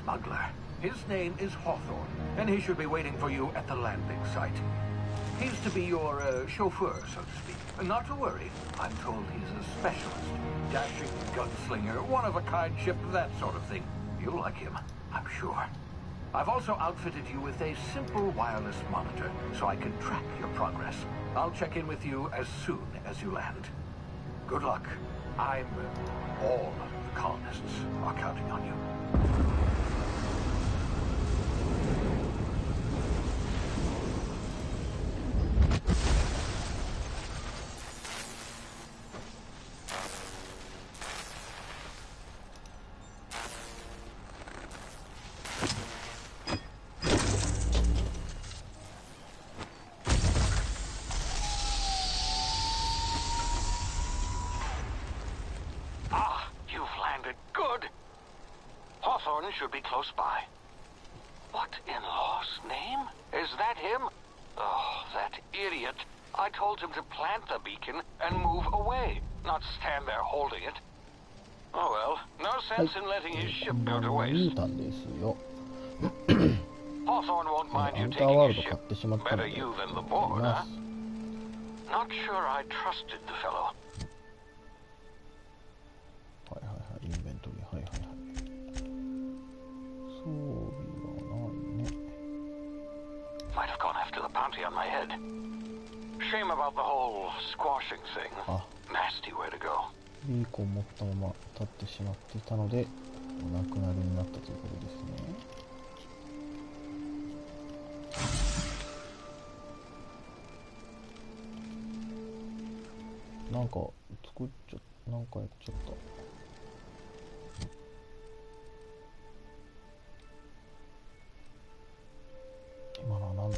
smuggler. His name is Hawthorne, and he should be waiting for you at the landing site. He's to be your chauffeur, so to speak. Not to worry, I'm told he's a specialist. Dashing gunslinger, one-of-a-kind ship, that sort of thing. You'll like him, I'm sure. I've also outfitted you with a simple wireless monitor, so I can track your progress. I'll check in with you as soon as you land. Good luck. All of the colonists are counting on you. Should be close by. What in law's name? Is that him? Oh, that idiot. I told him to plant the beacon and move away, not stand there holding it. Oh well, no sense in letting his ship go to waste. Hawthorne won't mind you taking his ship. Better you than the board, huh? Not sure I trusted the fellow. Might have gone after the bounty on my head. Shame about the whole squashing thing. Nasty way to go. ビーコンを持ったまま立ってしまっていたのでお亡くなりになったということですね。なんか作っちゃった、なんかやっちゃった。今のはなんだ。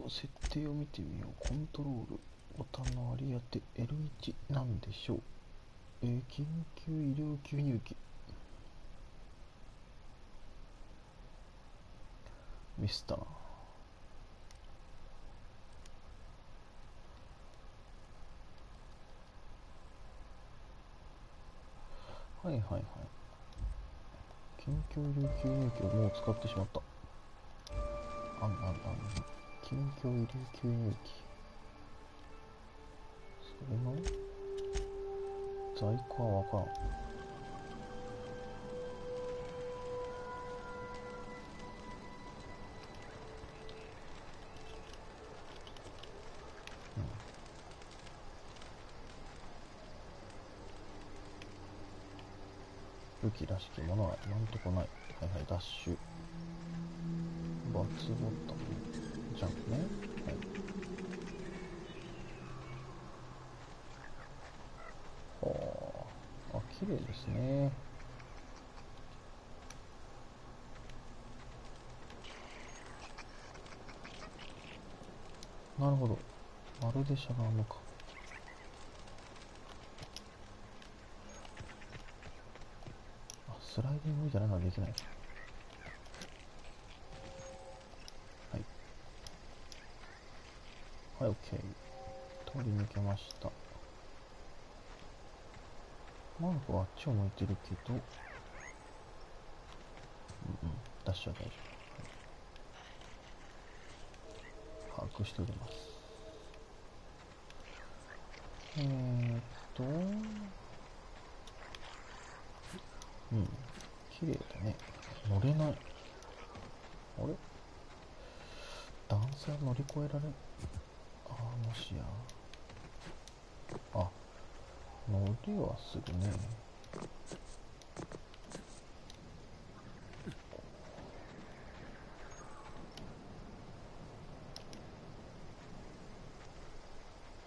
設定を見てみよう。コントロールボタンの割り当て L1 なんでしょう。緊急医療吸入器。ミスったな。はいはいはい。緊急医療吸入器をもう使ってしまった。緊急医療吸入器。それの在庫はわからん。武器らしきものは今んとこない。はいはい、ダッシュ。バツボタン。ジャンプね。はい。綺麗ですね。なるほど。まるでしゃがむか。スライディングじゃないのはできない。はい。はい、OK。通り抜けました。マークはあっちを向いてるけど、ダッシュは大丈夫。把握しております。綺麗だね。乗れない。あれ？段差乗り越えられる？もしや。乗りはするね。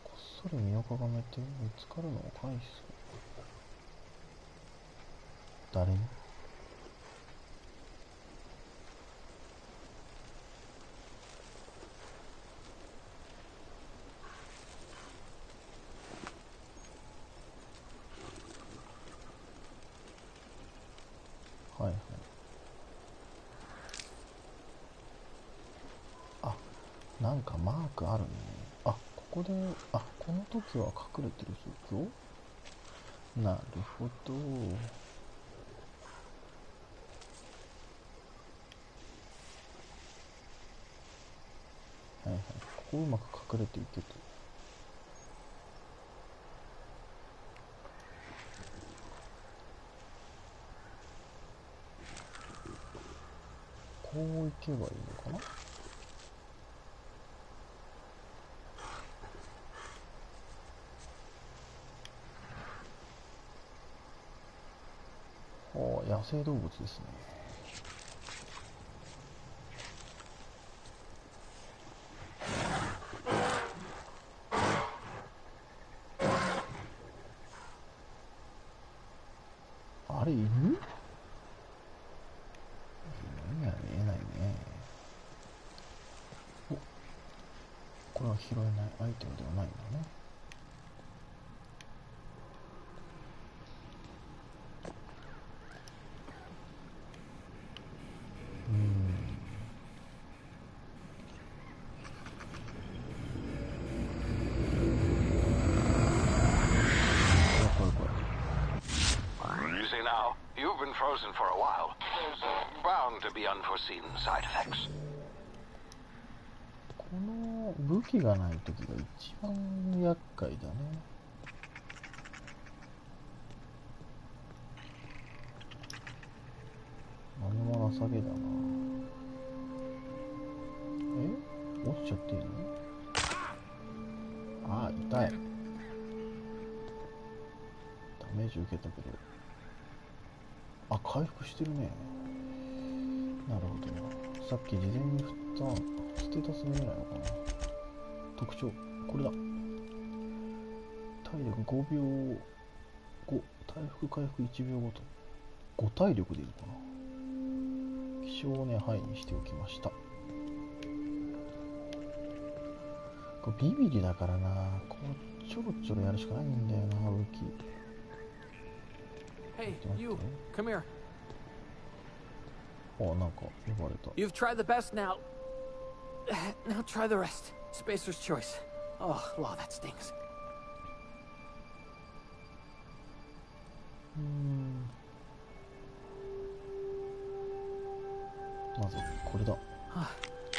こっそり身をかがめて見つかるのを回避する。誰に？はいはい。なんかマークあるね。ここで、この時は隠れてる状況？なるほど。こをうまく隠れていけと。こう行けばいいのかな。野生動物ですね。あれ、犬？犬には見えないね。お、これは拾えないアイテムではないんだね。Frozen for a while. There's bound to be unforeseen side effects. この武器がない時が一番厄介だね。何も情けだな。え？落ちちゃっていいの？ああ、痛い。ダメージ受けたけど。あ、回復してるね。なるほどな。さっき事前に振ったステータス見れないのかな。特徴、これだ。体力5秒5、回復1秒ごと。5体力でいいのかな。気象をね、ハイにしておきました。これビビリだからな。こうちょろちょろやるしかないんだよな、武器。Hey, you, come here. あ、なんか呼ばれた。 You've tried the best now. Now try the rest. Spacer's choice. Oh, wow, that stings. まずこれだ。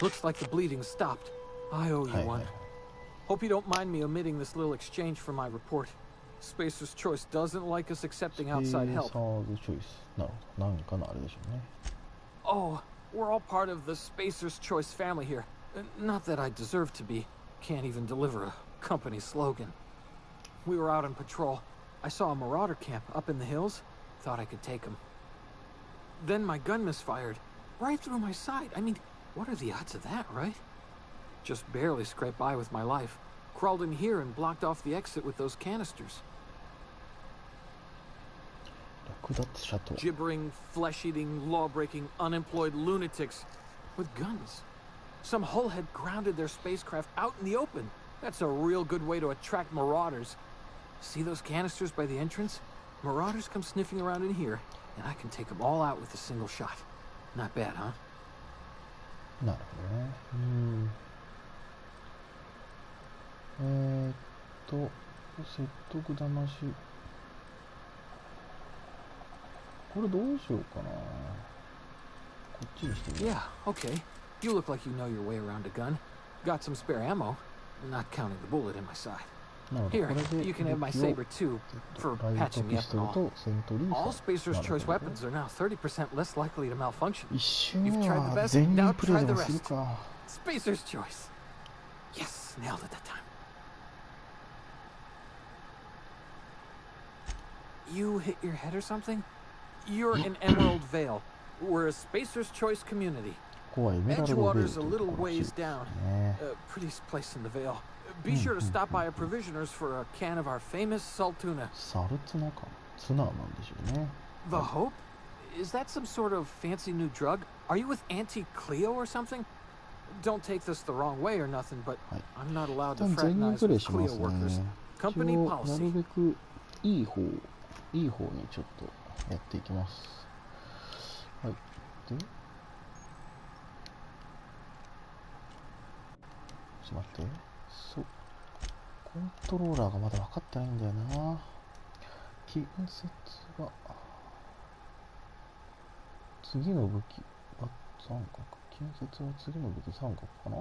Looks like the bleeding stopped. I owe you one. Hope you don't mind me omitting this little exchange from my report. Spacer's choice doesn't like us accepting outside help. Spacer's choice. なるほど。なんかのあれでしょうね。Oh, we're all part of the Spacer's choice family here. Not that I deserve to be. Can't even deliver a company slogan. We were out on patrol. I saw a marauder camp up in the hills. Thought I could take him. Then my gun misfired. Right through my side. I mean, what are the odds of that, right? Just barely scraped by with my life. Crawled in here and blocked off the exit with those canisters. Gibbering, flesh-eating, law-breaking, unemployed lunatics with guns. Some hullhead grounded their spacecraft out in the open. That's a real good way to attract marauders. See those canisters by the entrance? Marauders come sniffing around in here, and I can take them all out with a single shot. Not bad, huh? なるほどね。説得騙し。これどうしようかな。こっちにしてみよう。 Yeah, okay. You look like you know your way around a gun. Got some spare ammo, not counting the bullet in my side. Here, you can have my saber too, for patching me up and all. All Spacer's choice weapons are now 30% less likely to malfunction. You've tried the best, now try the rest. Spacer's choice. Yes, nailed it that time. You hit your head or something? You're in Emerald Vale. We're a Spacer's choice community. Edgewater's a little ways down. Prettiest place in the Vale. Be sure to stop by a provisioner's for a can of our famous Saltuna. The Hope? Is that some sort of fancy new drug? Are you with Auntie Cleo or something? Don't take this the wrong way or nothing, but I'm not allowed to fraternize with Cleo workers. Company policy. なるべくいい方にちょっとやっていきます。はい。で、ちょっと待って。そう。コントローラーがまだ分かってないんだよな。近接が。次の武器。三角。近接は次の武器三角かな？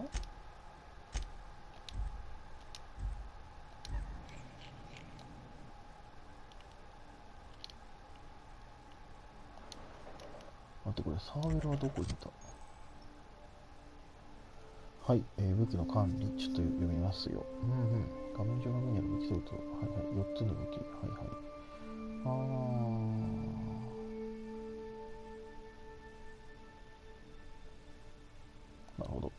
ってこれサーベルはどこ行った？はい、武器の管理ちょっと読みますよ。画面上の分野の武器ソフト、はいはい、4つの武器、はいはい。なるほど。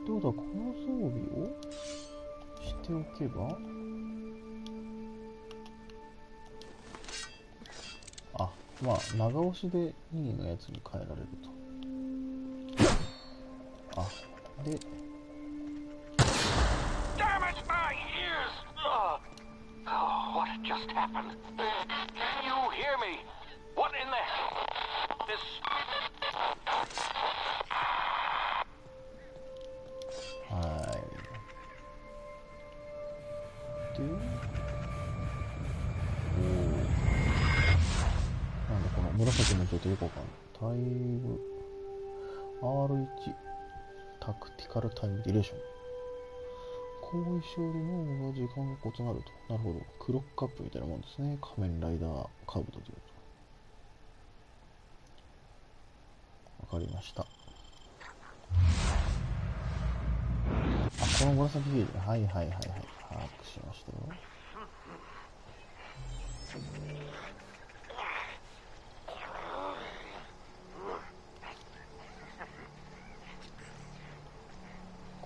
ということはこの装備をしておけば、まあ長押しで2位のやつに変えられると。でDamn it, my ears! Oh, what just happened? Can you hear me? What in the hell? This. で、なんだこの紫の状態よくわかんない。タイム R1 タクティカルタイムディレーション。後遺症で脳が時間が異なると。なるほど。クロックアップみたいなもんですね。仮面ライダーカブトでいうと。わかりました。この紫ゲージ、はいはいはいはい。把握しましたよ。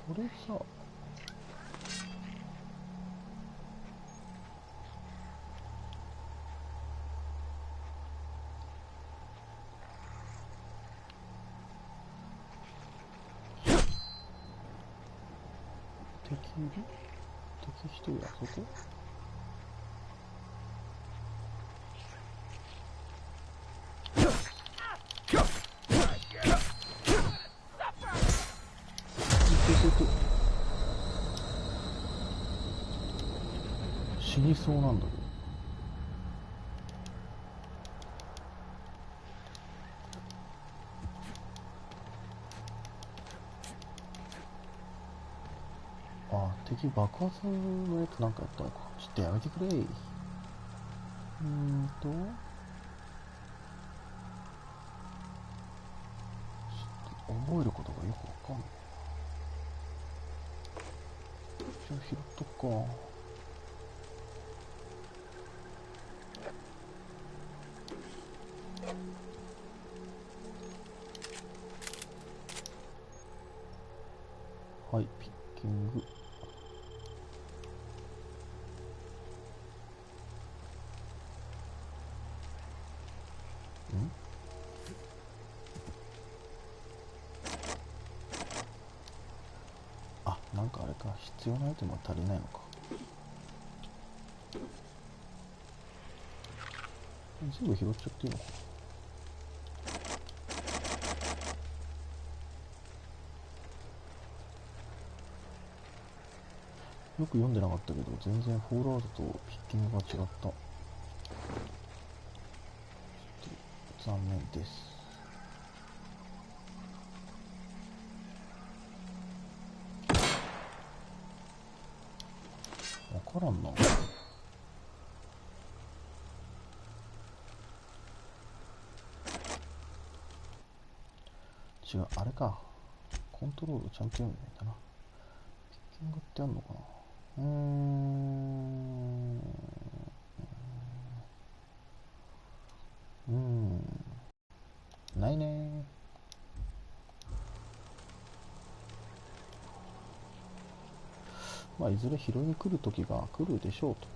これさ、敵一人あそこ？死にそうなんだけど。敵爆発のやつなんかやったのか。ちょっとやめてくれ。ちょっと覚えることがよくわかんない。じゃあ拾っとくか。はい、ピッキング。なんかあれか、必要なアイテムは足りないのか。全部拾っちゃっていいのかな。よく読んでなかったけど、全然フォールアウトとピッキングが違った。ちょっと残念です。わからんな。違う、あれか。コントロールちゃんと読んでないんだな。ピッキングってあんのかな。ないねー。まあいずれ拾いに来る時が来るでしょうと。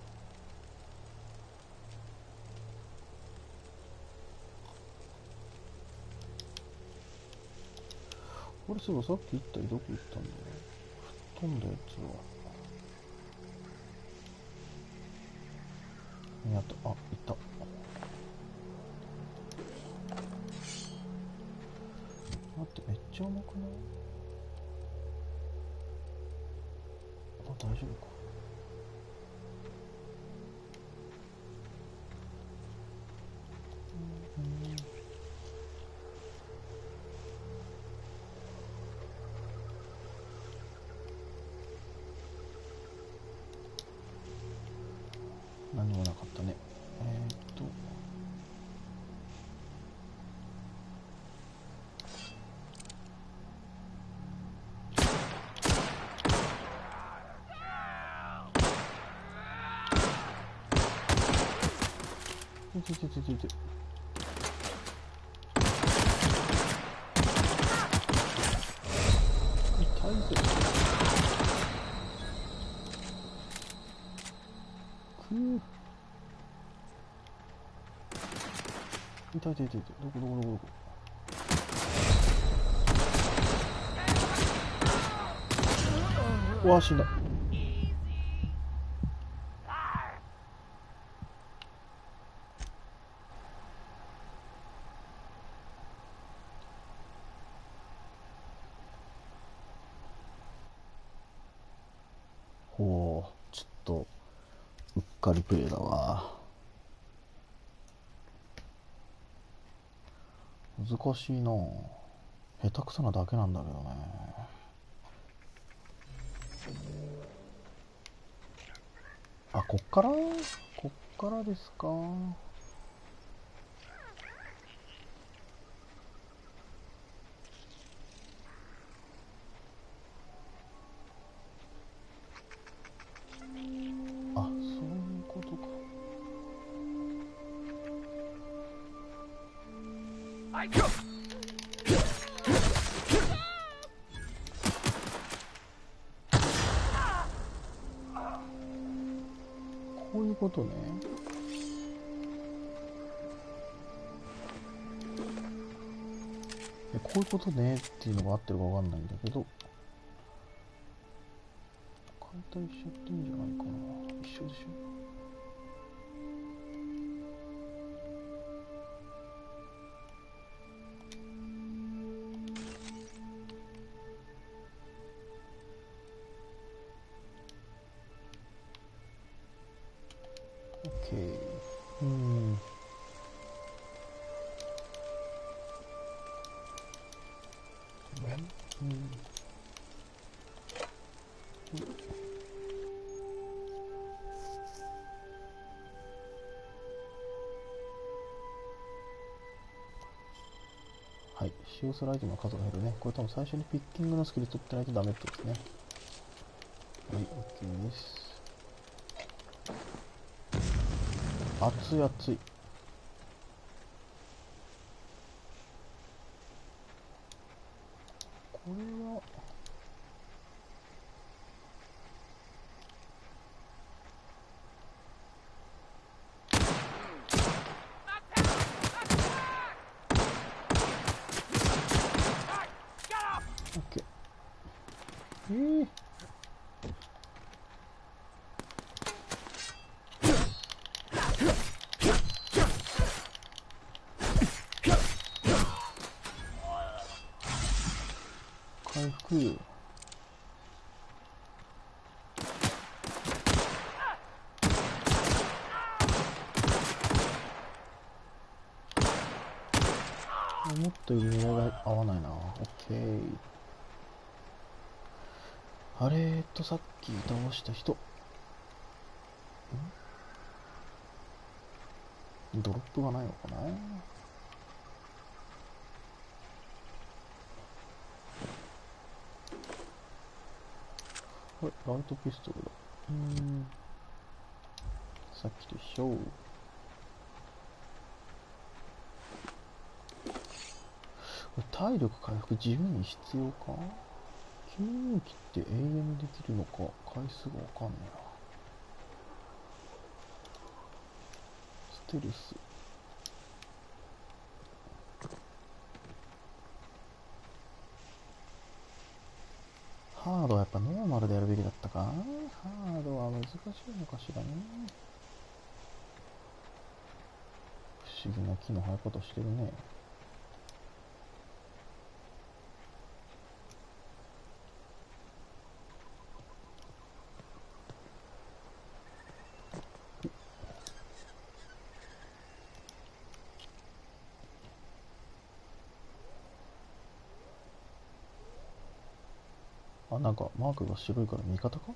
これそういえばさっき言ったりどこ行ったんだよ。吹っ飛んだやつは。やった、いた。待って、めっちゃ重くない？大丈夫か。何もなかったね。痛い痛い痛い痛い。痛いぜ。痛い痛い痛い痛い。どこどこどこどこ。うわ、死んだ。ほう、ちょっとうっかりプレイだわ。難しいな。下手くそなだけなんだけどね。あ、こっからですか。あ、そういうことか。こういうことね。こういうことねっていうのが合ってるかわかんないんだけど、解体しちゃっていいんじゃないかな。一緒でしょ。OK。はい、使用するアイテムの数が減るね。これ多分最初にピッキングのスキル取ってないとダメってことですね。はい、OK です。熱い熱い。これはOK。回復。思ったより狙いが合わないな。OK。あれさっき倒した人。ドロップがないのかな。これライトピストルだ。さっきと一緒。これ体力回復自由に必要か。吸引機って永遠にできるのか回数がわかんねえな。ステルス。ハードはやっぱノーマルでやるべきだったか。ハードは難しいのかしらね。不思議な木の生え方してるね。あ、なんかマークが白いから味方か。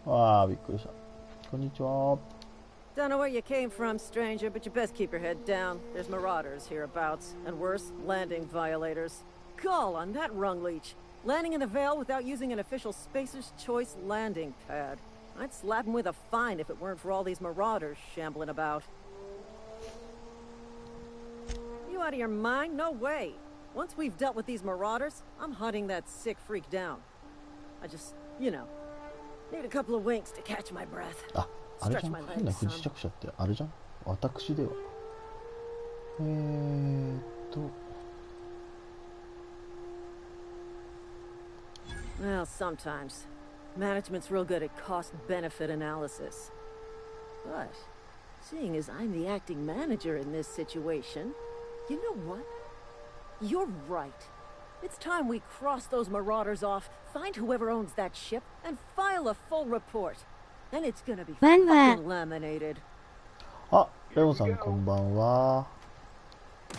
ああ、びっくりした。こんにちは。Don't know where you came from, stranger, but you best keep your head down. There's marauders hereabouts, and worse, landing violators. Gall on that rung leech. Landing in the Vale without using an official Spacer's Choice landing pad. I'd slap him with a fine if it weren't for all these marauders shambling about. You out of your mind? No way. Once we've dealt with these marauders, I'm hunting that sick freak down. I just, need a couple of winks to catch my breath. あれじゃん、変な不時着者ってあれじゃん、私では。Well, sometimes. Management's real good at cost-benefit analysis. But, seeing as I'm the acting manager in this situation, you know what? You're right. It's time we cross those marauders off, find whoever owns that ship, and file a full report. And it's gonna be fucking laminated. あ、レオンさんこんばんは。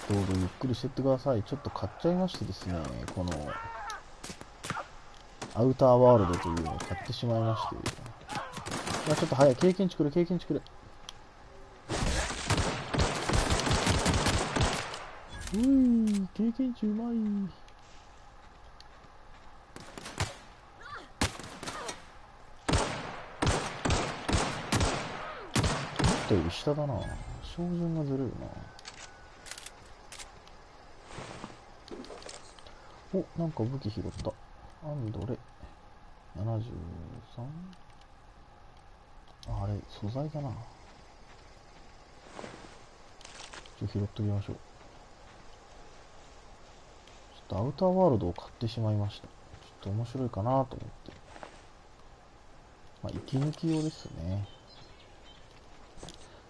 どうぞゆっくりしてってください。ちょっと買っちゃいましてですね、このアウターワールドというのを買ってしまいまして。ちょっと早い、経験値くれ、経験値くれ。経験値うまい。思ったより下だな。照準がずるいな。お、なんか武器拾った。アンドレ 73？ あれ、素材だな。拾っときましょう。ちょっとアウターワールドを買ってしまいました。ちょっと面白いかなと思って。まあ、息抜き用ですね。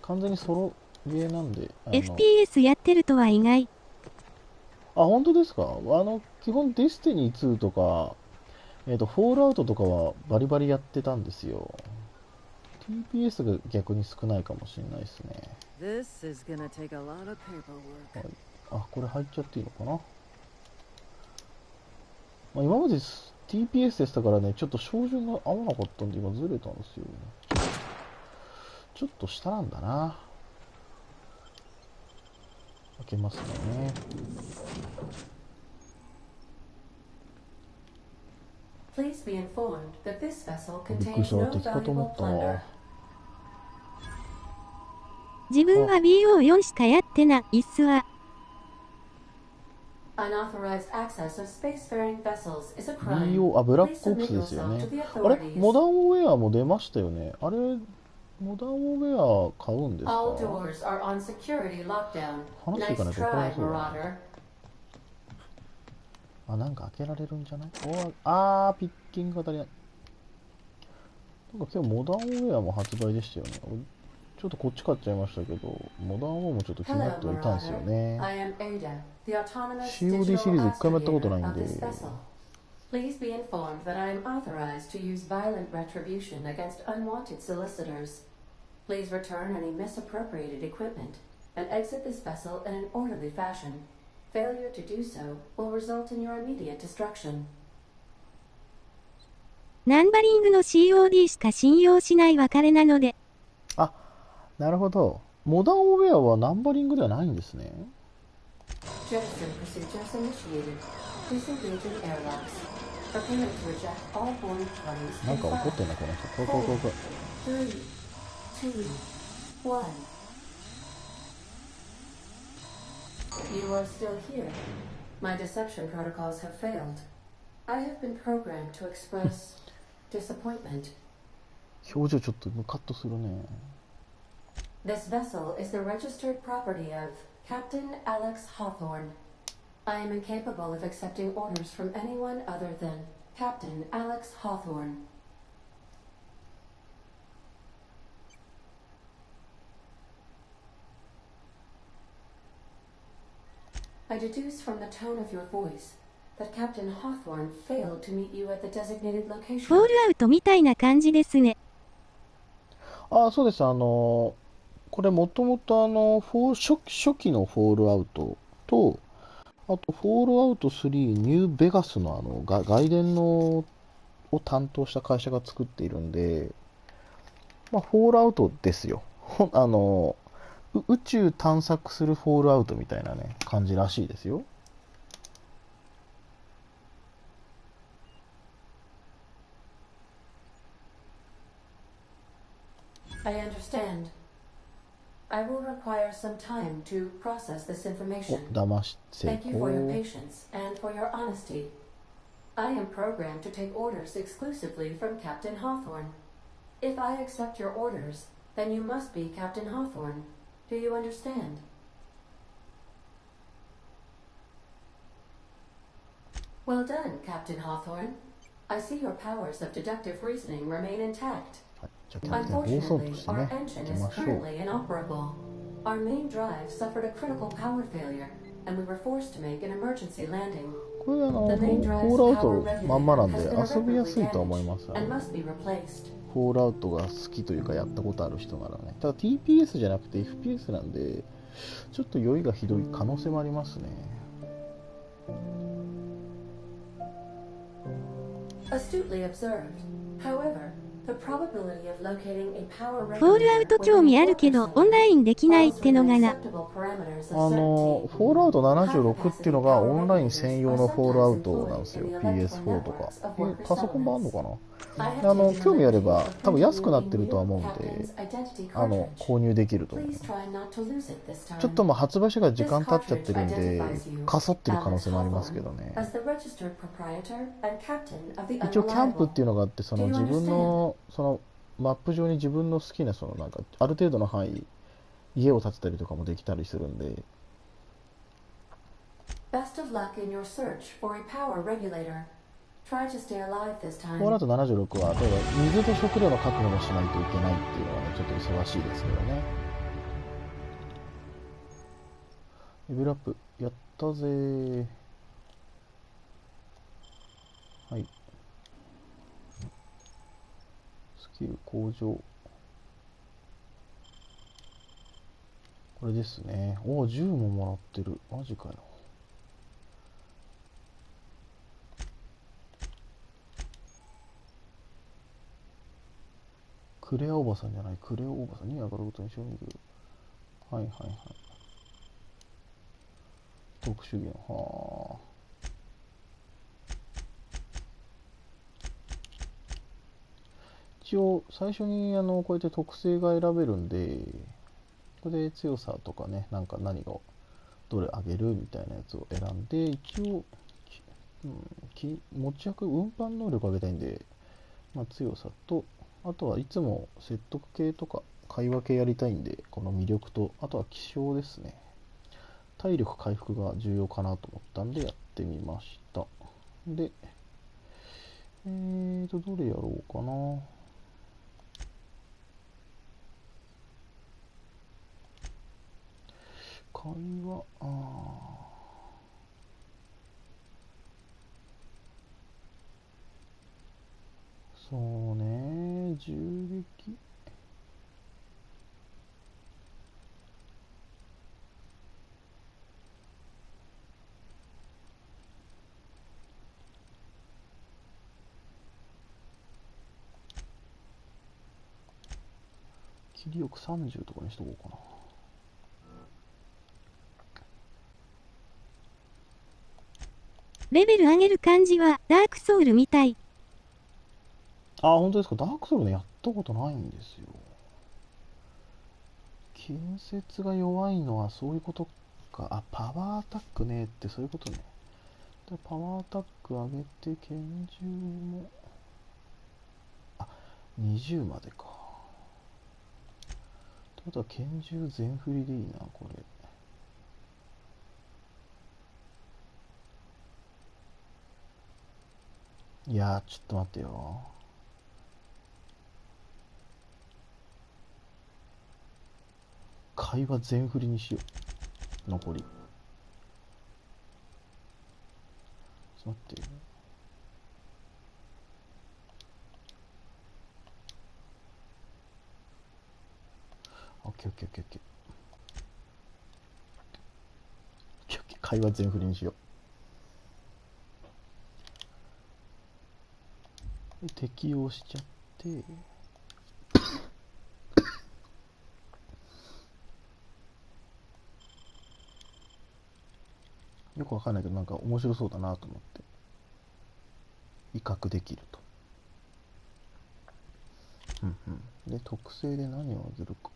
完全にソロゲーなんで。FPS やってるとは意外。あ、本当ですか？基本ディスティニー2とか、フォールアウトとかはバリバリやってたんですよ。TPS が逆に少ないかもしれないですね。はい、あ、これ入っちゃっていいのかな？まあ、今まで TPS でしたからね、ちょっと照準が合わなかったんで今ずれたんですよ。ちょっと下なんだな。開けますね。Please be informed that this vessel びっくり contains した。 no 敵かと思 valuable った plunder. な。自分は BO4 しかやってないっすわ。Unauthorized access of spacefaring vessels is a crime. BO、あ、ブラックオプスですよね。あれ、モダンウェアも出ましたよね。あれ、モダンウェア買うんですか？ All doors are on security lockdown. 話していかない Nice と怒られ try, そうだな。 Marauder. あ、なんか開けられるんじゃない？あー、ピッキングが足りない。なんか今日モダンウェアも発売でしたよね。ちょっとこっち買っちゃいましたけど、モダンウェアもちょっと気になってはいたんですよね。COD シリーズ一回もやったことないんで。Please be informed that I am authorized to use violent retribution against unwanted solicitors. Please return any misappropriated equipment and exit this vessel in an orderly fashion. Failure to do so will result in your immediate destruction. ナンバリングの COD しか信用しない別れなので。あ、なるほど。モダンウェアはナンバリングではないんですね。Jettison procedures initiated. Disengaging airlocks. Preparing to reject all board parties. なんか怒ってんな、この人。怖い怖い怖い。3, 2, 1. You are still here. My deception protocols have failed. I have been programmed to express disappointment. 表情ちょっとムカッとするね。This vessel is the registered property of Captain Alex Hawthorne. I am incapable of accepting orders from anyone other than Captain Alex Hawthorne. I deduce from the tone of your voice that Captain Hawthorne failed to meet you at the designated location. フォールアウトみたいな感じですね。あ、そうです。これもともと初期のフォールアウトと、あとフォールアウト3ニューベガスの外伝のを担当した会社が作っているんで、まあフォールアウトですよ。宇宙探索するフォールアウトみたいなね、感じらしいですよ。I understand. I will require some time to process this お、 information. 騙し成 Thank you for your 功。 patience and for your honesty. I am programmed to take orders exclusively from Captain Hawthorne. If I accept your orders, then you must be Captain Hawthorne. Do you understand? Well done, Captain Hawthorne. I see your powers of deductive reasoning remain intact. はい、じゃあキャプテン暴走と Unfortunately, して our ね、 engine 行き is ましょう。 currently inoperable. Our main drive suffered a critical power failure, and we were forced to make an emergency landing. これThe main フォ drive's ールアウ power トまんまなん regulator で has been 遊びやすい irreparably とは思い damaged ます。and must be replaced. フォールアウトが好きというかやったことある人ならね。ただ TPS じゃなくて FPS なんでちょっと酔いがひどい可能性もありますね。Astutely observed. However, the probability of locating a power フォールアウト興味あるけどオンラインできないってのがな。フォールアウト76っていうのがオンライン専用のフォールアウトなんですよ。 PS4 とかパソコンもあんのかな。興味あれば多分安くなってるとは思うんで購入できると思う。ちょっとまあ発売してから時間経っちゃってるんでかそってる可能性もありますけどね。一応キャンプっていうのがあって、その自分のそのマップ上に自分の好きなそのなんかある程度の範囲家を建てたりとかもできたりするんで。Best of luck in your search for a power regulator. Try to stay alive this フォールアウ time. ト76は例えば水と食料の確保もしないといけないっていうのはねちょっと忙しいですけどね。レベルアップやったぜー。はい、スキル向上、これですね。おお、銃ももらってる。マジかよ。クレアおばさんじゃない、クレアおばさんに上がることに承認できる。はいはいはい。特殊技能、はあ。一応最初にこうやって特性が選べるんで、これで強さとかね、なんか何がどれ上げるみたいなやつを選んで、一応、持ち運運搬能力上げたいんで、まあ、強さと、あとはいつも説得系とか会話系やりたいんで、この魅力と、あとは気象ですね。体力回復が重要かなと思ったんでやってみました。で、どれやろうかな。会話、そうね、銃撃。切りよく30とかにしとこうかな。レベル上げる感じはダークソウルみたい。あ、本当ですか。ダークソウルね、やったことないんですよ。近接が弱いのはそういうことか。あ、パワーアタックねってそういうことね。でパワーアタック上げて拳銃も20までか。ってことは拳銃全振りでいいな、これ。いやー、ちょっと待ってよ。会話全振りにしよう。残り。ちょっと待ってよ。オッケーオッケーオッケーオッケー。オッケーオッケー。会話全振りにしよう。で適用しちゃって。よくわかんないけどなんか面白そうだなと思って威嚇できると。うんうん。で特性で何をあげるか。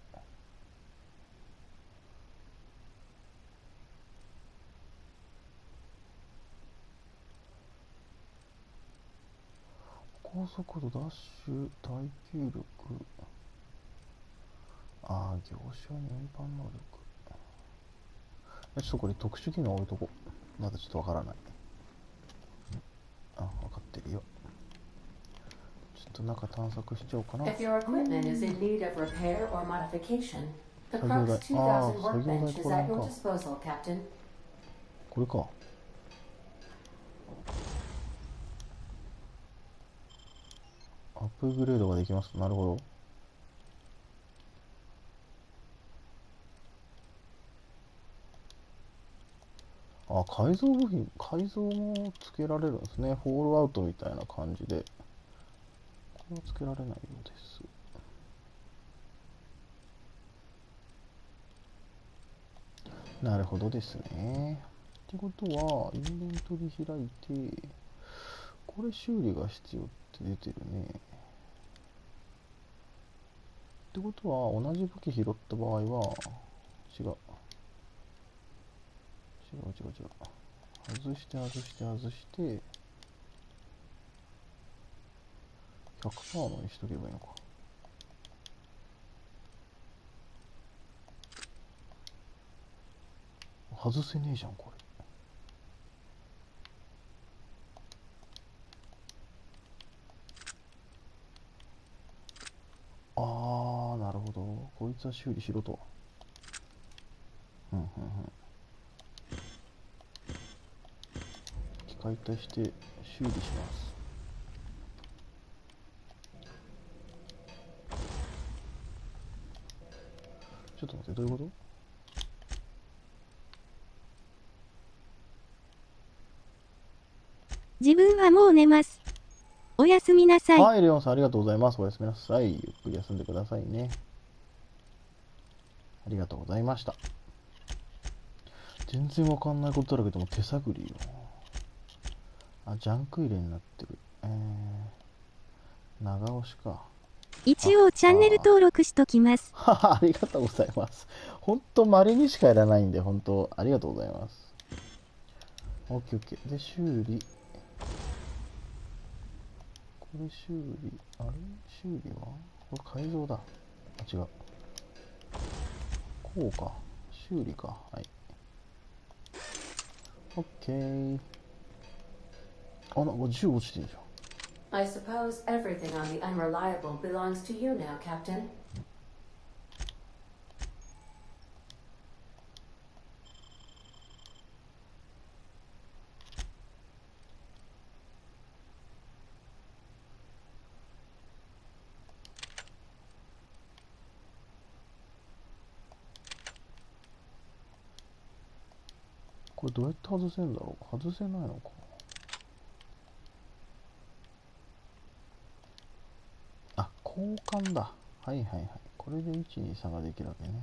高速度、ダッシュ、耐久力、ああ業種に運搬能力。ちょっとこれ特殊技能置いとこう。まだちょっとわからない。あ、分かってるよ。ちょっと中探索しちゃおうかな。If your equipment is in need of repair or modification, the 作業 Crux 台、ああ、 2000 作業台 workbench こ is れ at か。 your disposal, Captain. これか。アップグレードができます。なるほど。あ、改造部品、改造もつけられるんですね。フォールアウトみたいな感じで。これはつけられないようです。なるほどですね。ってことは、インベントリ開いて、これ修理が必要って出てるね。ってことは、同じ武器拾った場合は、違う。外して、100% のにしとけばいいのか。外せねえじゃん、これ。あー、なるほど。こいつは修理しろと。機械化して修理します。ちょっと待って、どういうこと？自分はもう寝ます。おやすみなさい。はい、レオンさんありがとうございます。おやすみなさい。ゆっくり休んでくださいね。ありがとうございました。全然わかんないことだらけでも手探りよ。あ、ジャンク入れになってる。長押しか。一応チャンネル登録しときます。はは、ありがとうございます。ほんと稀にしかやらないんで、本当ありがとうございます。オッケーオッケー。で、修理。これ修理、あれ修理はこれ改造だ。あ、違う。こうか。修理か。はい。オッケー。あ、なんか銃落ちてるじゃん。I suppose everything on the Unreliable belongs to you now, Captain. これどうやって外せんだろう。外せないのか。あ、交換だ。はいはいはい。これで1、2、3ができるわけね。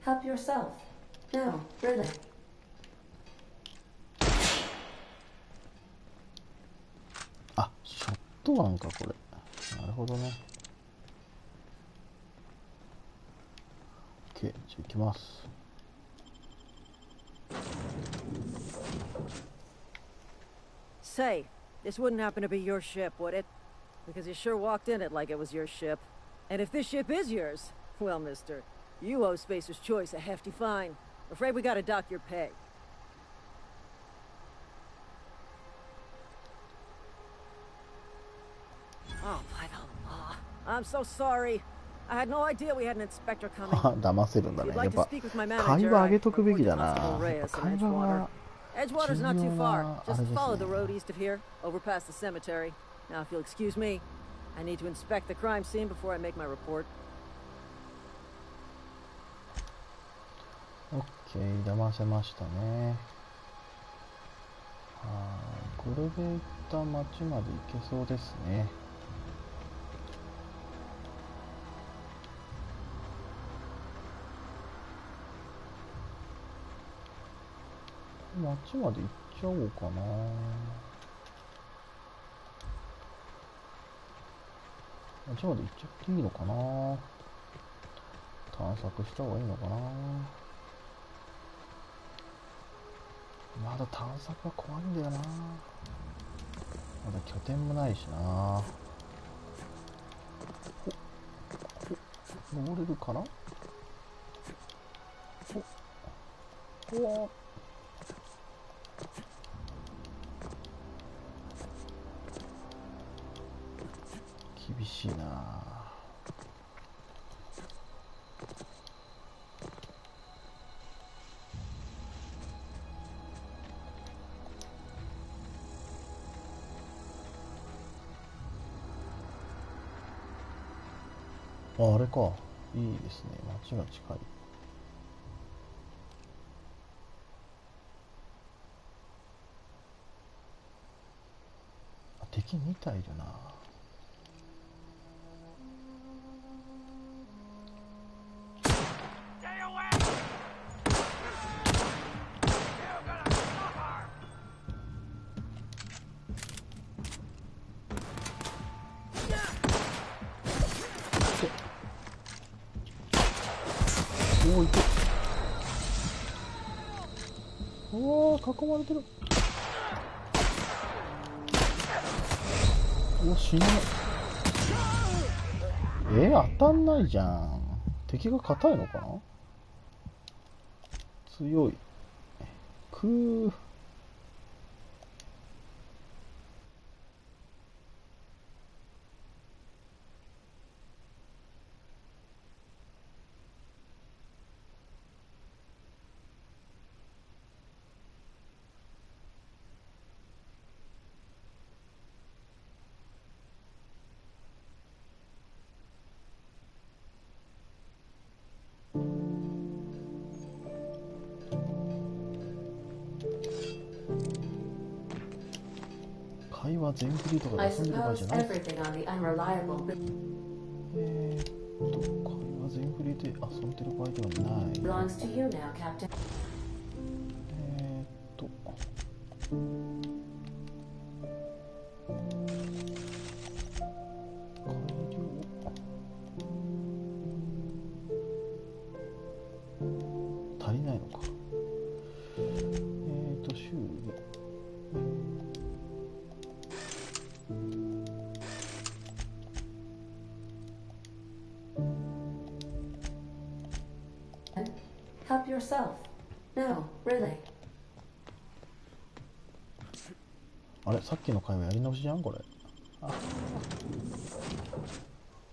Help yourself. No, really. あ、ショットガンか、これ。なるほどね。OK、じゃあ行きます。Say, this wouldn't happen to be your ship, would it? Because you sure walked in it like it was your ship. And if this ship is yours, well, mister, you owe Spacer's Choice a hefty fine. Afraid we gotta dock your pay. Oh, by the law. I'm so sorry. I had no idea we had an inspector coming. 騙せるんだ If ね。 you'd や like っ to ぱ speak with my 会 manager, 話上 I げとくべ report き to だな。 Constable やっ Reyes ぱ in 会話 Edgewater. が Edgewater's 重 not too 要 far. なあ Just れです follow the ね。 road east of here, over past the cemetery. Now, if you'll excuse me, I need to inspect the crime scene before I make my report. OK、騙せましたね。はい。これで一旦町まで行けそうですね。町まで行っちちゃおうかな。あっちまで行っちゃっていいのかな。探索した方がいいのかな。まだ探索は怖いんだよな。まだ拠点もないしな。登れるかな。おお、厳しいな。あ、あれか。いいですね。街が近い。あ、敵2体いるな。おお、いて。おお、囲まれてる。お、死ぬ。当たんないじゃん。敵が硬いのかな。強い。くー。会話全振りとかで遊んでる場合じゃない。会話全振りで遊んでる場合ではない。足りないのか。修理。Help yourself. No, really. あれ、さっきの会話やり直しじゃんこれ。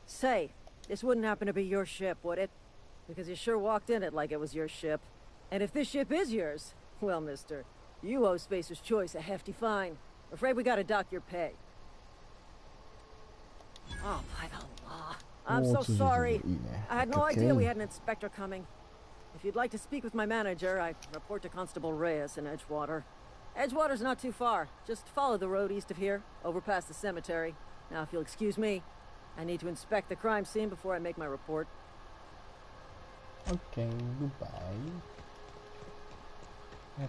Say, this wouldn't happen to be your ship, would it? Because you sure walked in it like it was your ship. And if this ship is yours, well, mister, you owe Spacer's Choice a hefty fine. Afraid we gotta dock your pay. Oh, by the law. I'm so sorry. I had no idea we had an inspector coming. If you'd like to speak with my manager, I report to Constable Reyes in Edgewater. Edgewater's not too far. Just follow the road east of here, over past the cemetery. Now, if you'll excuse me, I need to inspect the crime scene before I make my report. Okay, goodbye.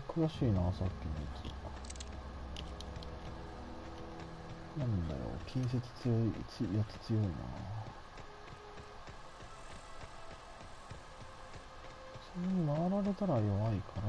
詳しいな、さっきのやつ。なんだよ、近接強いやつ強いな。それに回られたら弱いから。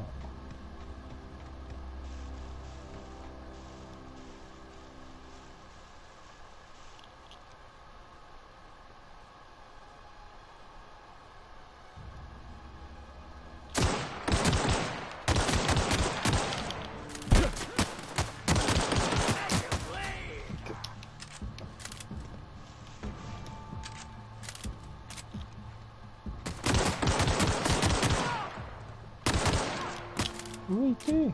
いてー。こ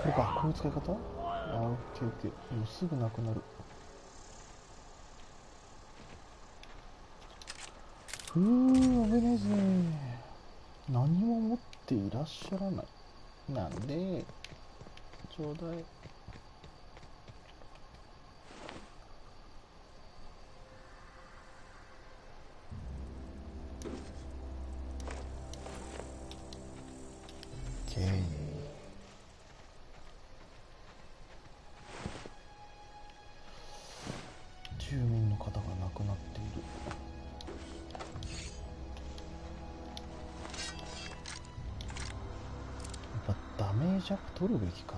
れか、こういう使い方？あ、オッケーオッケー。もうすぐなくなる。危ないですね。何も持っていらっしゃらない。なんでちょうだい。住民の方が亡くなっている。やっぱダメージアップ取るべきか。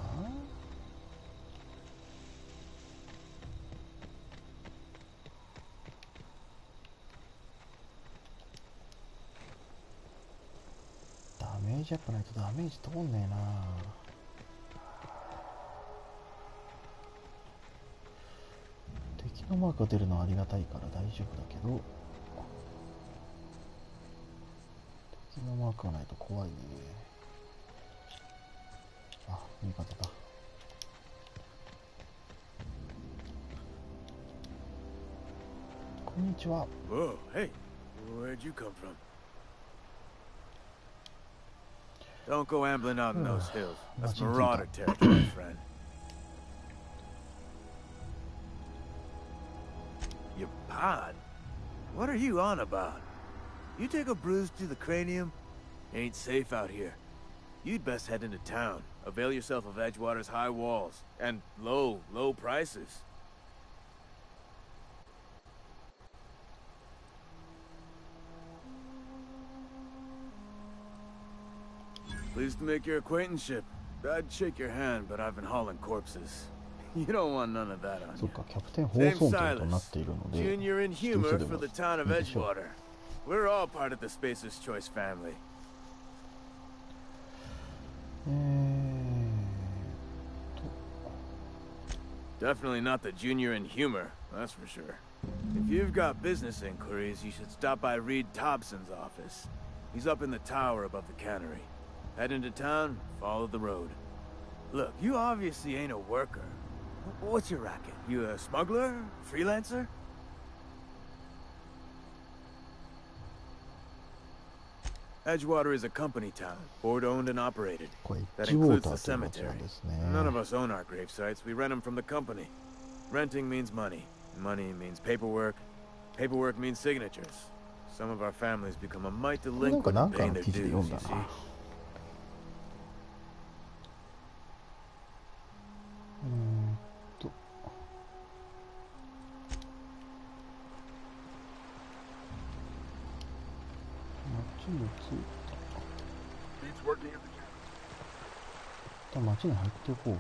ダメージアップないとダメージ通んねえな。敵のマークが出るのはありがたいから大丈夫だけど、敵のマークがないと怖いね。あ、味方だ。こんにちは。Whoa, hey, where'd you come from? Don't go ambling out in those hills. That's marauder territory, my friend. Your pod? What are you on about? You take a bruise to the cranium? Ain't safe out here. You'd best head into town. Avail yourself of Edgewater's high walls. And low prices. Pleased to make your acquaintanceship. I'd shake your hand, but I've been hauling corpses. You don't want none of that on you. そっか、キャプテン放送店となっているので、 Junior in humor for the town of Edgewater. We're all part of the Spacer's Choice family. Definitely not the junior in humor, that's for sure. If you've got business inquiries, you should stop by Reed Thompson's office. He's up in the tower above the cannery. Head into town, follow the road. Look, you obviously ain't a worker. What's your racket? You a smuggler? Freelancer? Edgewater is a company town, board-owned and operated. That includes the cemetery. None of us own our grave sites. We rent them from the company. Renting means money. Money means paperwork. Paperwork means signatures. Some of our families become a mite delinquent in paying their dues, you see. 街に入っていこう。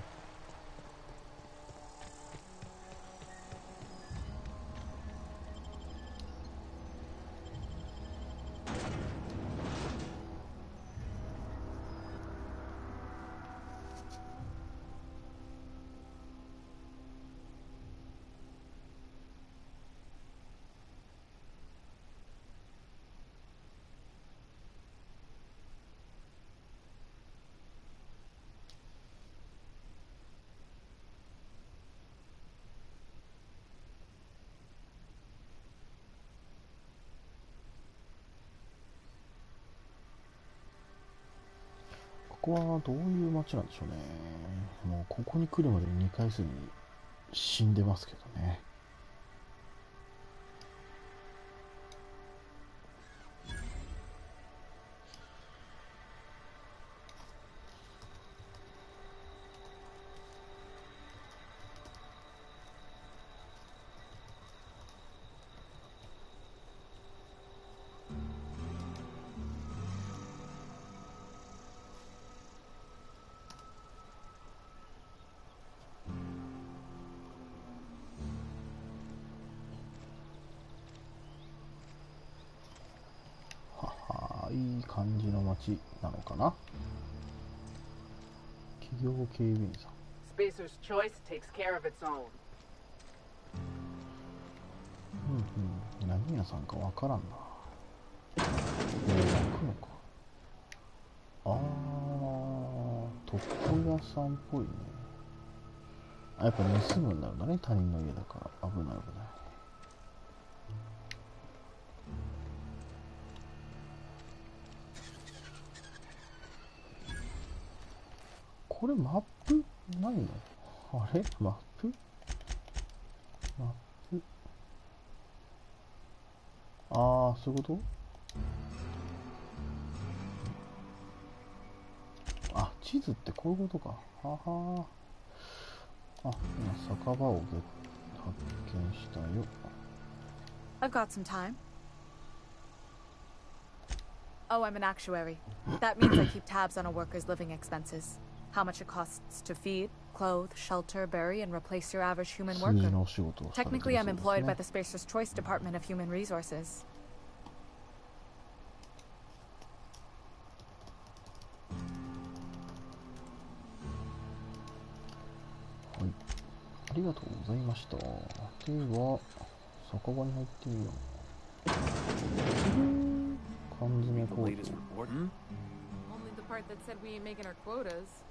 ここはどういう街なんでしょうね。もうここに来るまでに2回すでに死んでますけどね。いい感じの街なのかな。企業警備員さん。Spacer's Choice takes care of its own. 何屋さんかわからんな。焼くのか。床屋さんっぽいね。やっぱ盗むんだろうね。他人の家だから危ない危ない。これマップないの？あれマップああ、そういうこと？あ、地図ってこういうことか。ははあ、今酒場を発見したよ。I've got some time. Oh, I'm an actuary. That means I keep tabs on a worker's living expenses. How much it costs to feed, clothe, shelter, bury, and replace your average human worker. Technically, I'm employed by the Spacer's Choice Department of Human Resources. はい、ありがとうございました。では、酒場に入ってみよう。缶詰コート。Only the part that said we ain't making our quotas.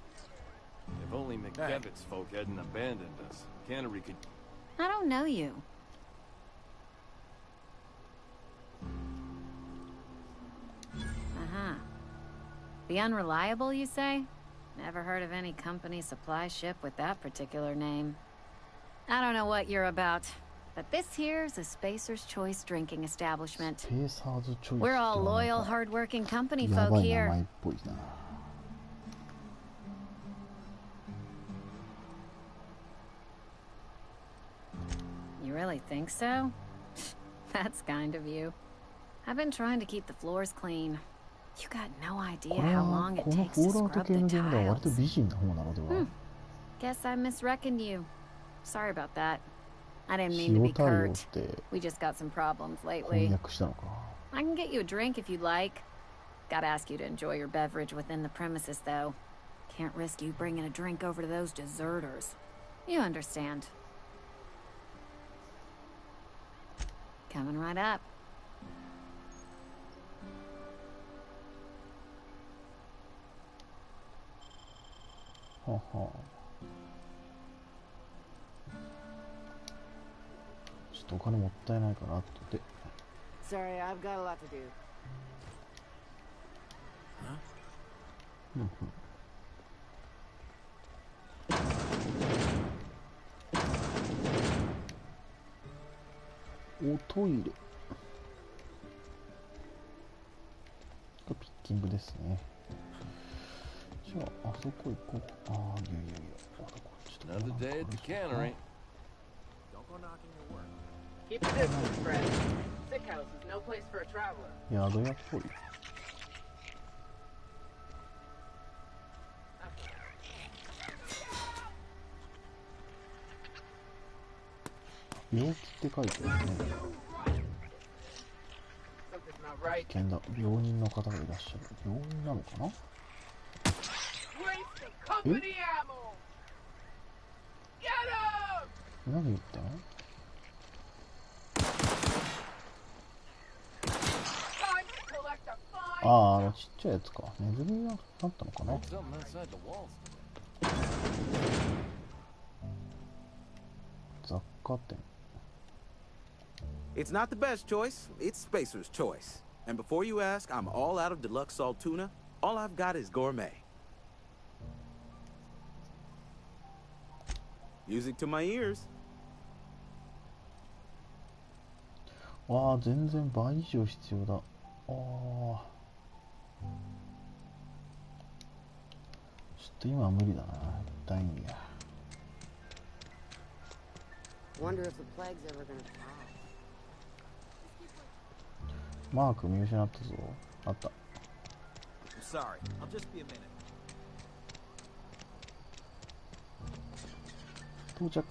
If only McDevitt's folk hadn't abandoned us, Cannery could... I don't know you. Uh-huh. The Unreliable, you say? Never heard of any company supply ship with that particular name. I don't know what you're about, but this here's a Spacer's Choice drinking establishment. We're all loyal, hard-working company folk here. You really think so? That's kind of you. I've been trying to keep the floors clean. You got no idea how long it takes to scrub the tiles. Guess I misreckoned you. Sorry about that. I didn't mean to be curt. We just got some problems lately. I can get you a drink if you'd like. Gotta ask you to enjoy your beverage within the premises, though. Can't risk you bringing a drink over to those deserters. You understand. Coming right up. Sorry, I've got a lot to do. Huh? おトイレ。ピッキングですね。じゃあ、あそこ行こう。ああ、いやいやいや。まだこっちとか。Another day at the cannery. Don't go knocking your work. Keep your distance, friend. Sick house is no place for a traveler. 宿屋っぽい。病気って書いてあるね。危険だ。病人の方がいらっしゃる。病院なのかな？え？何言ったの？ああ、ちっちゃいやつか。ネズミがなったのかな？雑貨店。It's not the best choice, it's Spacer's Choice. And before you ask, I'm all out of deluxe salt tuna. All I've got is gourmet. Music to my ears. わあ、全然倍以上必要だ。ああ。ちょっと今は無理だな。痛いんや。Wonder if the plague's ever gonna pass. マーク見失ったぞ。あった。Sorry, I'll just be a minute. 到着。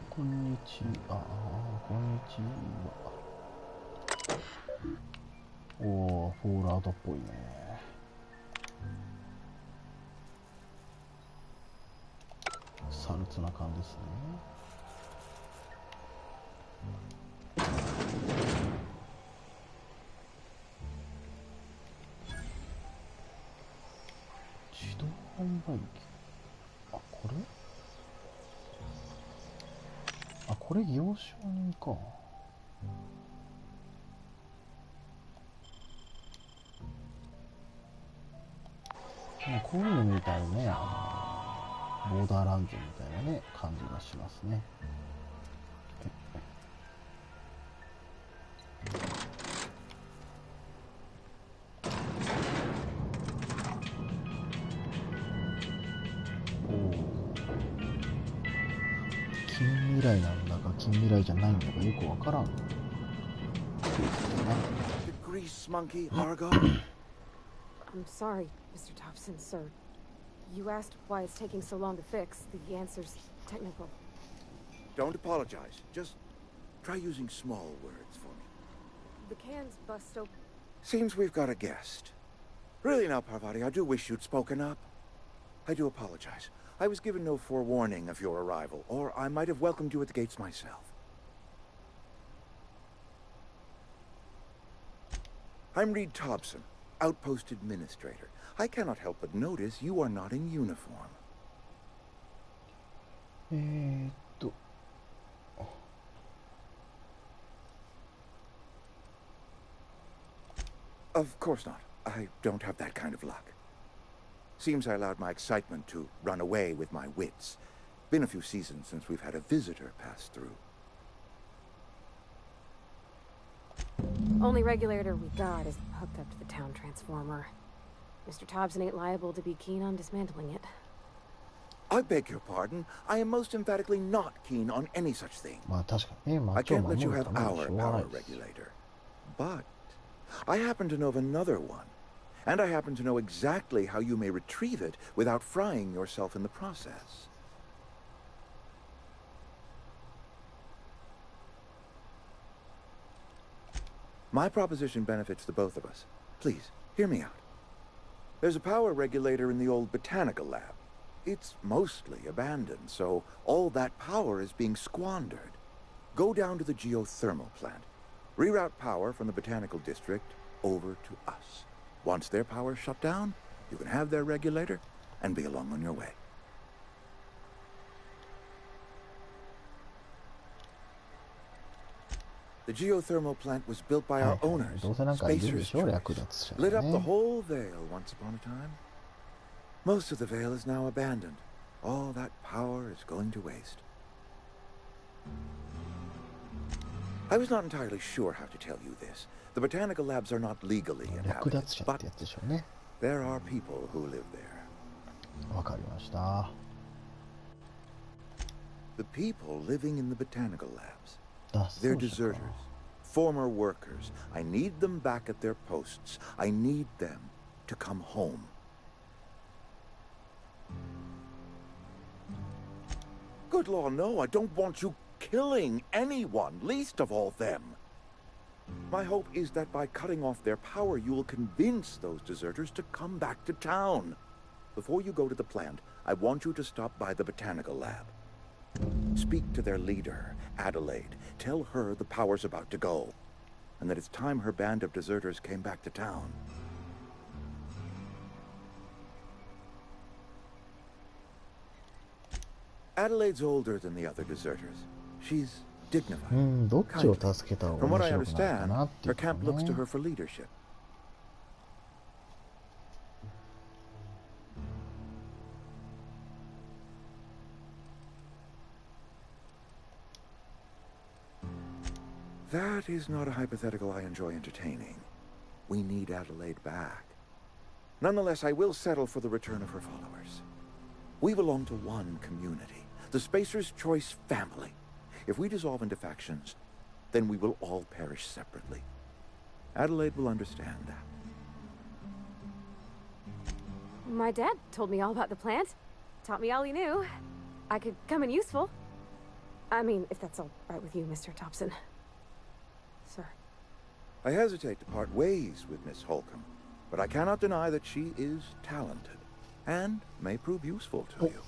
こんにちは。こんにちは。おお、フォールアウトっぽいね。サルツな感じですね。自動販売機。あ、これ？あ、これ業者人か。こういうの見たらね、ボーダーランドみたいなね、感じがしますね。近未来なんだか近未来じゃないんだかよくわからん。Grease monkey, Argo. I'm sorry, Mr. Thompson, sir. You asked why it's taking so long to fix. The answer's technical. Don't apologize. Just try using small words for me. The can's bust open. Seems we've got a guest. Really now, Parvati, I do wish you'd spoken up. I do apologize. I was given no forewarning of your arrival, or I might have welcomed you at the gates myself. I'm Reed Thompson, Outpost Administrator. I cannot help but notice you are not in uniform. Of course not. I don't have that kind of luck. Seems I allowed my excitement to run away with my wits. Been a few seasons since we've had a visitor pass through. Only regulator we got is hooked up to the town transformer. Mr. Thompson ain't liable to be keen on dismantling it. I beg your pardon. I am most emphatically not keen on any such thing. I can't let you have our power regulator. But I happen to know of another one. And I happen to know exactly how you may retrieve it without frying yourself in the process. My proposition benefits the both of us. Please, hear me out. There's a power regulator in the old botanical lab. It's mostly abandoned, so all that power is being squandered. Go down to the geothermal plant. Reroute power from the botanical district over to us. Once their power's shut down, you can have their regulator and be along on your way. The geothermal plant was built by our owners, Spacer's Choice. Lit up the whole Vale once upon a time. Most of the Vale is now abandoned. All that power is going to waste. I was not entirely sure how to tell you this. The botanical labs are not legally inhabited, but there are people who live there. The people living in the botanical labs. They're deserters, former workers. I need them back at their posts. I need them to come home. Good law, no, I don't want you killing anyone, least of all them. My hope is that by cutting off their power, you will convince those deserters to come back to town. Before you go to the plant, I want you to stop by the botanical lab. Speak to their leader, Adelaide. Tell her the power's about to go, and that it's time her band of deserters came back to town. Adelaide's older than the other deserters. She's dignified. From what I understand, her camp looks to her for leadership. That is not a hypothetical I enjoy entertaining. We need Adelaide back. Nonetheless, I will settle for the return of her followers. We belong to one community, the Spacer's Choice family. If we dissolve into factions, then we will all perish separately. Adelaide will understand that. My dad told me all about the plant. Taught me all he knew. I could come in useful. I mean, if that's all right with you, Mr. Thompson. Sir. I hesitate to part ways with Miss Holcomb, but I cannot deny that she is talented and may prove useful to you.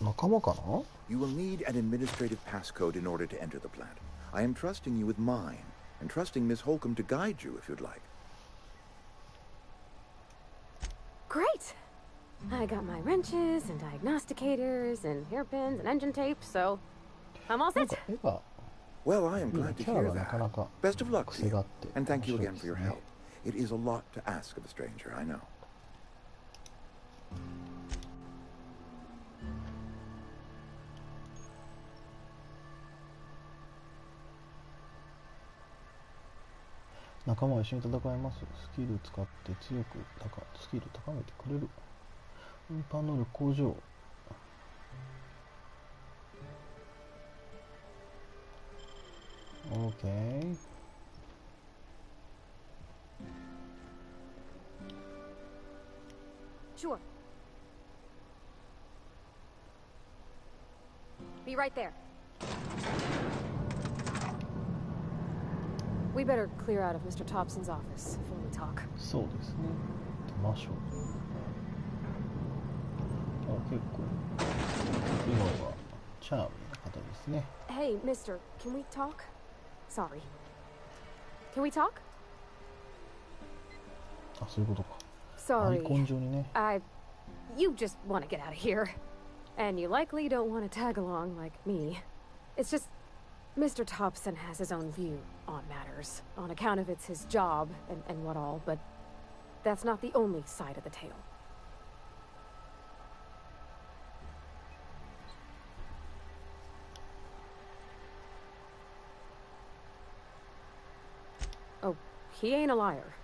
You will need an administrative passcode in order to enter the plant. I am trusting you with mine, and trusting Miss Holcomb to guide you if you'd like. Great! I got my wrenches and diagnosticators and hairpins and engine tape, so I'm all set. Well, I am glad to hear that. Best of luck to you, and thank you again for your help. It is a lot to ask of a stranger, I know. 仲間は一緒に戦います。スキル使ってスキル高めてくれる。運搬能力向上。OK。Sure. Be right there. We better clear out of Mr. Thompson's office before we talk. そうですね。出ましょう。結構今はチャームの方ですね。Hey, Mister, can we talk? Sorry. Can we talk? あ、そういうことか。Sorry. アイコン上にね。You just want to get out of here. And you likely don't want to tag along like me. It's just, Mr. Thompson has his own view on matters, on account of it's his job and what all, but that's not the only side of the tale. Oh, he ain't a liar.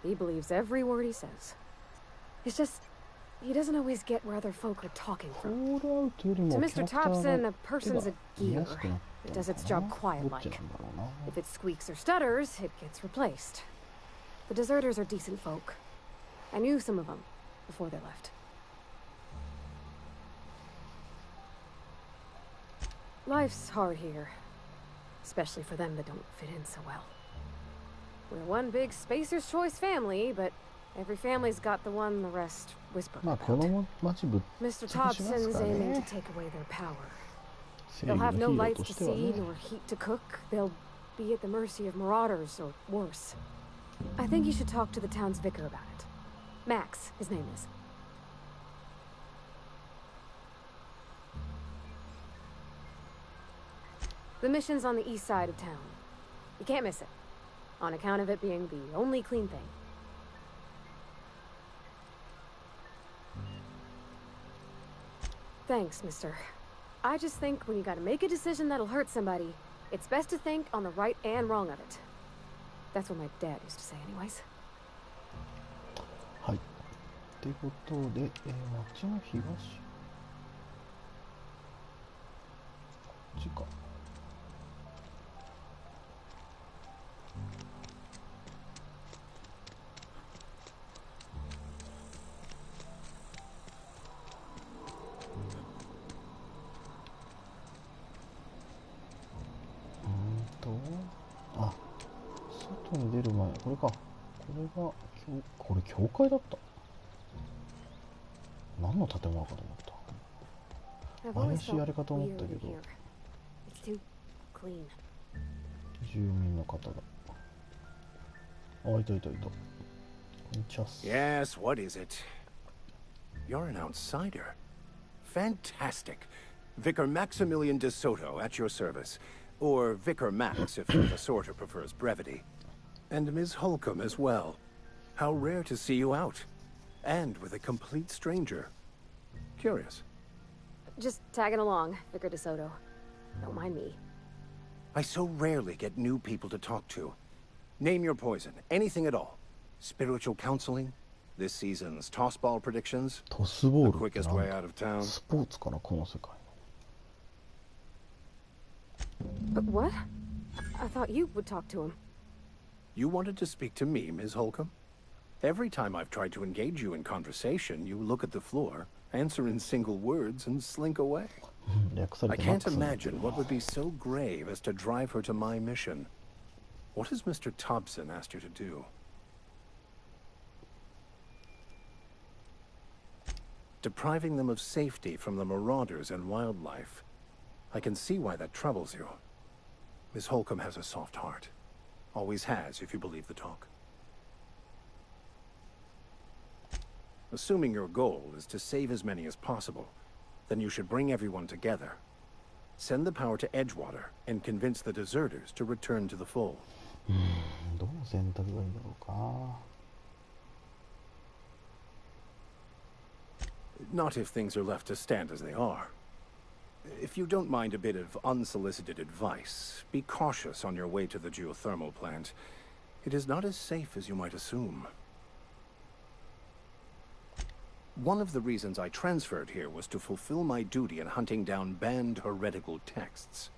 He believes every word he says. It's just, he doesn't always get where other folk are talking from. To Mr. Thompson, a person's a gear. It does its job quiet-like. If it squeaks or stutters, it gets replaced. The deserters are decent folk. I knew some of them before they left. Life's hard here, especially for them that don't fit in so well. We're one big Spacer's Choice family, but every family's got the one the rest whisper about. Mr. Thompson's aiming to take away their power. They'll have no lights to see, nor heat to cook. They'll be at the mercy of marauders, or worse. I think you should talk to the town's vicar about it. Max, his name is. The mission's on the east side of town. You can't miss it, on account of it being the only clean thing. Thanks, mister. I just think when you gotta make a decision that'll hurt somebody, it's best to think on the right and wrong of it. That's what my dad used to say anyways. はい。ってことで、町の東。こっちか。あ、外に出る前、これか。これ教会だった。何の建物かと思った。怪しいやり方思ったけど。住民の方が。あ、いたいたいた。こんにちは。Yes, what is it? You're an outsider. Fantastic. Vicar Maximilian de Soto at your service. Or Vicar Max, if the sorter prefers brevity. And Ms. Holcomb as well. How rare to see you out. And with a complete stranger. Curious. Just tagging along, Vicar de Soto. Don't mind me. I so rarely get new people to talk to. Name your poison, anything at all. Spiritual counseling? This season's tossball predictions? The quickest way out of town? スポーツかな、この世界。But what? I thought you would talk to him. You wanted to speak to me, Ms. Holcomb? Every time I've tried to engage you in conversation, you look at the floor, answer in single words, and slink away. I can't imagine what would be so grave as to drive her to my mission. What has Mr. Thompson asked you to do? Depriving them of safety from the marauders and wildlife. I can see why that troubles you. Miss Holcomb has a soft heart. Always has, if you believe the talk. Assuming your goal is to save as many as possible, then you should bring everyone together. Send the power to Edgewater and convince the deserters to return to the fold. どの選択がいいんだろうか。Not if things are left to stand as they are. If you don't mind a bit of unsolicited advice, be cautious on your way to the geothermal plant. It is not as safe as you might assume. One of the reasons I transferred here was to fulfill my duty in hunting down banned heretical texts.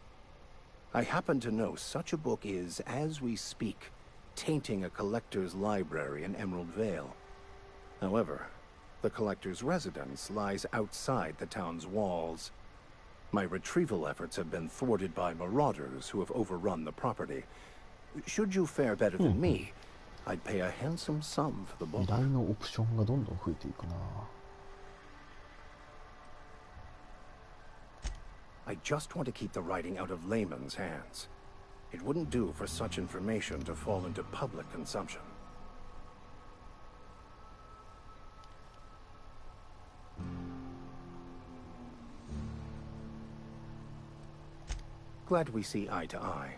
I happen to know such a book is, as we speak, tainting a collector's library in Emerald Vale. However, the collector's residence lies outside the town's walls. My retrieval efforts have been thwarted by marauders who have overrun the property. Should you fare better than me, I'd pay a handsome sum for the book. 依頼のオプションがどんどん増えていくな。I just want to keep the writing out of layman's hands. It wouldn't do for such information to fall into public consumption. Glad we see eye to eye.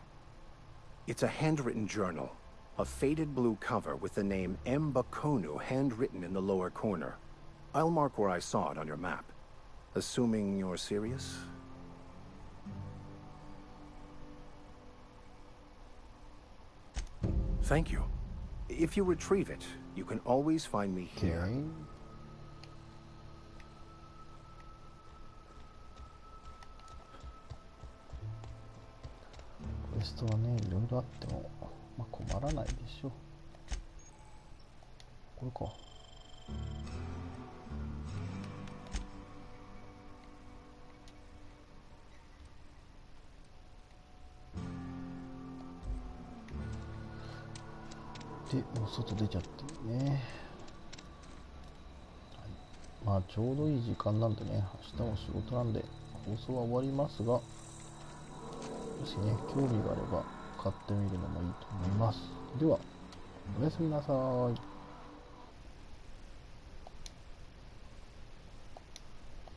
It's a handwritten journal, a faded blue cover with the name M. Bakonu handwritten in the lower corner. I'll mark where I saw it on your map. Assuming you're serious? Thank you. If you retrieve it, you can always find me here. Okay. クエストはね、いろいろあっても、まあ、困らないでしょう。これか。で、もう外出ちゃってるね。はい、まあちょうどいい時間なんでね、明日も仕事なんで放送は終わりますが、もしね、興味があれば買ってみるのもいいと思います。では、おやすみなさい。